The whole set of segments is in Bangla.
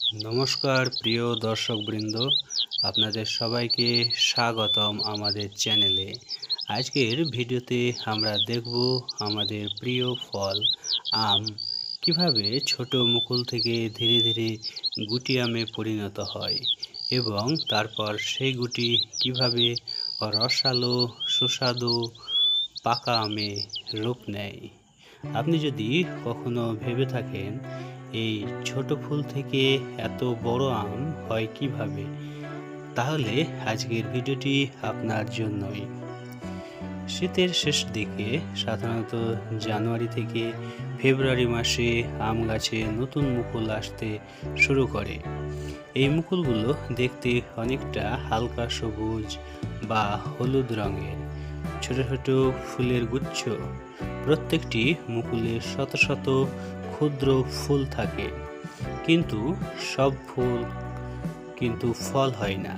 নমস্কার প্রিয় দর্শকবৃন্দ, আপনাদের সবাইকে স্বাগতম আমাদের চ্যানেলে। আজকের ভিডিওতে আমরা দেখব আমাদের প্রিয় ফল আম কিভাবে ছোট মুকুল থেকে ধীরে ধীরে গুটি আমে পরিণত হয় এবং তারপর সেই গুটি কিভাবে রসালো সুস্বাদু পাকা আমে রূপ নেয়। আপনি যদি কখনো ভেবে থাকেন এই ছোট ফুল থেকে এত বড় আম হয় কিভাবে, তাহলে আজকের ভিডিওটি আপনার জন্যই। শীতের শেষ দিকে সাধারণত জানুয়ারি থেকে ফেব্রুয়ারি মাসে আম গাছে নতুন মুকুল আসতে শুরু করে। এই মুকুলগুলো দেখতে অনেকটা হালকা সবুজ বা হলুদ রঙের, ছোট ছোট ফুলের গুচ্ছ। প্রত্যেকটি মুকুলে শত শত ক্ষুদ্র ফুল থাকে, কিন্তু সব ফুল ফল হয় না,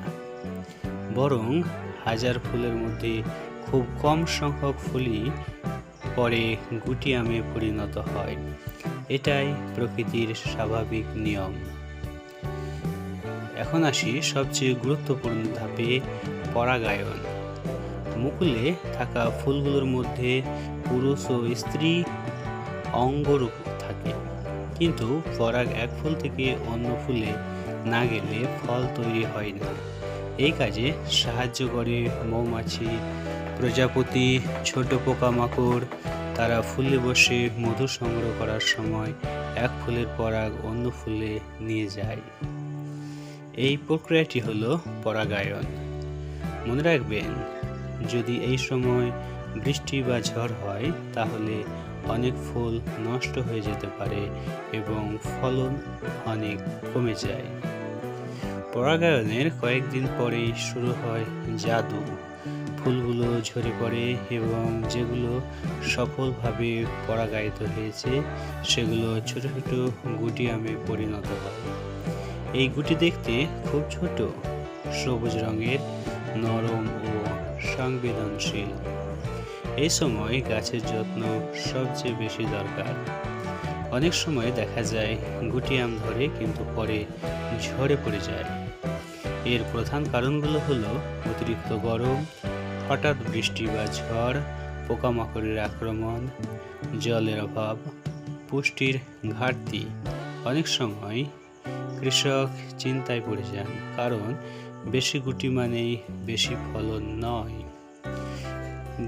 বরং হাজার ফুলের মধ্যে খুব কম সংখ্যক ফুলই পরে গুটি আমে পরিণত হয়। এটাই প্রকৃতির স্বাভাবিক নিয়ম। এখন আসি সবচেয়ে গুরুত্বপূর্ণ ধাপে, পরাগায়ন। মুকুলে থাকা ফুলগুলোর মধ্যে পুরুষ ও স্ত্রী অঙ্গরূপ থাকে, কিন্তু পরাগ এক ফুল থেকে অন্য ফুলে না গেলে ফল তৈরি হয় না। এই কাজে সাহায্য করে মৌমাছি, প্রজাপতি, ছোট পোকামাকড়। তারা ফুলে বসে মধু সংগ্রহ করার সময় এক ফুলের পরাগ অন্য ফুলে নিয়ে যায়। এই প্রক্রিয়াটি হলো পরাগায়ন। মনে রাখবেন, যদি এই সময় বৃষ্টি বা ঝড় হয় তাহলে অনেক ফুল নষ্ট হয়ে যেতে পারে এবং ফলন অনেক কমে যায়। পরাগায়নের কয়েকদিন পরেই শুরু হয় জাদু। ফুলগুলো ঝরে পড়ে এবং যেগুলো সফলভাবে পরাগায়িত হয়েছে সেগুলো ছোট ছোট গুটি আমে পরিণত হয়। এই গুটি দেখতে খুব ছোট, সবুজ রঙের, নরম ও সংবেদনশীল। এই সময় গাছের যত্ন সবচেয়ে বেশি দরকার। অনেক সময় দেখা যায় গুটি আম ধরে কিন্তু পরে ঝরে পড়ে যায়। এর প্রধান কারণগুলো হলো অতিরিক্ত গরম, হঠাৎ বৃষ্টি বা ঝড়, পোকামাকড়ের আক্রমণ, জলের অভাব, পুষ্টির ঘাটতি। অনেক সময় কৃষক চিন্তায় পড়ে যান, কারণ বেশি গুটি মানেই বেশি ফলন নয়।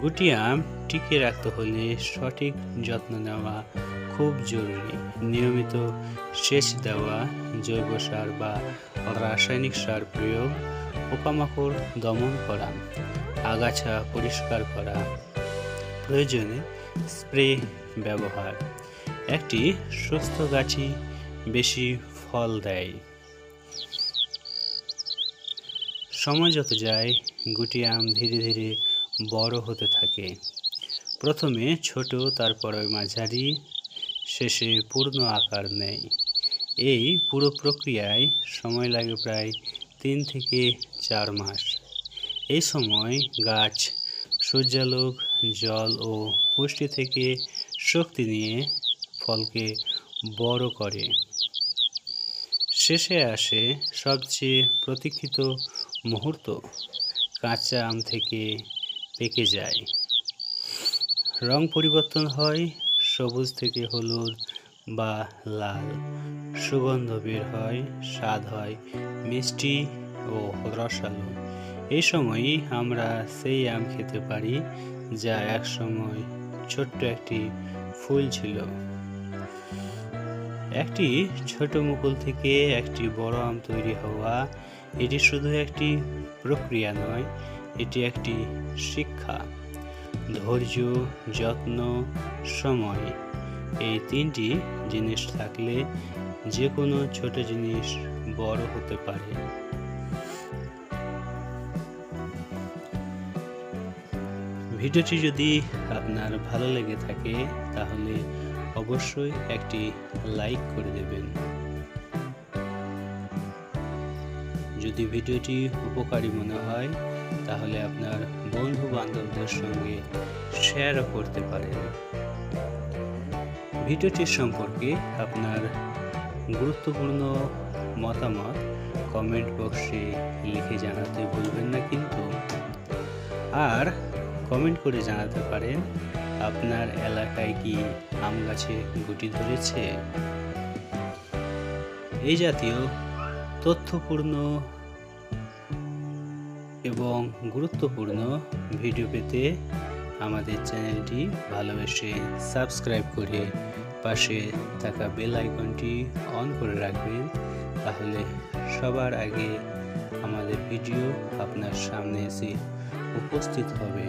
গুটি আম টিকিয়ে রাখতে হলে সঠিক যত্ন নেওয়া খুব জরুরি। নিয়মিত সেচ দেওয়া, জৈব সার বা রাসায়নিক সার প্রয়োগ, পোকামাকড় দমন করা, আগাছা পরিষ্কার করা, প্রয়োজনে স্প্রে ব্যবহার। একটি সুস্থ গাছই বেশি ফল দেয়। সময় যত যায় গুটি আম ধীরে ধীরে বড় হতে থাকে। প্রথমে ছোট, তারপরে মাঝারি, শেষে পূর্ণ আকার নেয়। এই পুরো প্রক্রিয়ায় সময় লাগে প্রায় 3 থেকে 4 মাস। এই সময় গাছ সূর্যালোক, জল ও পুষ্টি থেকে শক্তি নিয়ে ফলকে বড় করে। শেষে আসে সবচেয়ে প্রতীক্ষিত মুহূর্ত, কাঁচা আম থেকে পেকে যায়, রং পরিবর্তন হয়, সবুজ থেকে হলুদ বা লাল, সুগন্ধ বের হয়, স্বাদ হয় মিষ্টি ও রসালো। এই সময়ই আমরা সেই আম খেতে পারি যা একসময় ছোট্ট একটি ফুল ছিল। একটি ছোট মুকুল থেকে একটি বড় আম তৈরি হওয়া, এটি শুধু একটি প্রক্রিয়া নয়, এটি একটি শিক্ষা। ধৈর্য, যত্ন, সময়, এই 3টি জিনিস থাকলে যে কোনো ছোট জিনিস বড় হতে পারে। ভিডিওটি যদি আপনার ভালো লেগে থাকে তাহলে অবশ্যই একটি লাইক করে দেবেন। যদি ভিডিওটি উপকারী মনে হয় তাহলে আপনার বন্ধু বান্ধবদের সঙ্গে শেয়ারও করতে পারেন। ভিডিওটির সম্পর্কে আপনার গুরুত্বপূর্ণ মতামত কমেন্ট বক্সে লিখে জানাতে ভুলবেন না কিন্তু। আর কমেন্ট করে জানাতে পারেন আপনার এলাকায় কি আম গাছে গুটি ধরেছে। এই জাতীয় তথ্যপূর্ণ এবং গুরুত্বপূর্ণ ভিডিও পেতে আমাদের চ্যানেলটি ভালোবেসে সাবস্ক্রাইব করে পাশে থাকা বেল আইকনটি অন করে রাখবেন, তাহলে সবার আগে আমাদের ভিডিও আপনার সামনে এসে উপস্থিত হবে।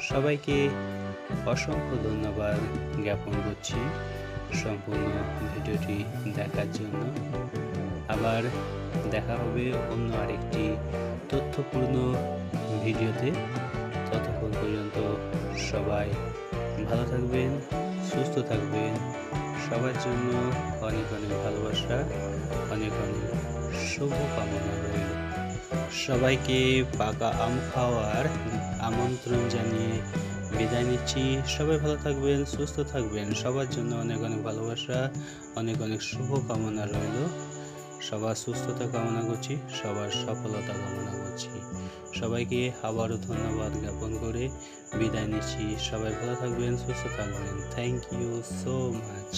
সবাইকে অসংখ্য ধন্যবাদ জ্ঞাপন করছি সম্পূর্ণ ভিডিওটি দেখার জন্য। আবার দেখা হবে অন্য আরেকটি তথ্যপূর্ণ ভিডিওতে। ততক্ষণ পর্যন্ত সবাই ভালো থাকবেন, সুস্থ থাকবেন। সবার জন্য অনেক অনেক ভালোবাসা, অনেক অনেক শুভকামনা রইল। সবাইকে পাকা আম খাওয়ার আমন্ত্রণ জানিয়ে বিদায় নিচ্ছি। সবাই ভালো থাকবেন, সুস্থ থাকবেন। সবার জন্য অনেক অনেক ভালোবাসা, অনেক অনেক শুভকামনা রইল। সবার সুস্থতা কামনা করছি, সবার সফলতা কামনা করছি। সবাইকে আবারও ধন্যবাদ জ্ঞাপন করে বিদায় নিচ্ছি। সবাই ভালো থাকবেন, সুস্থ থাকবেন। Thank you so much.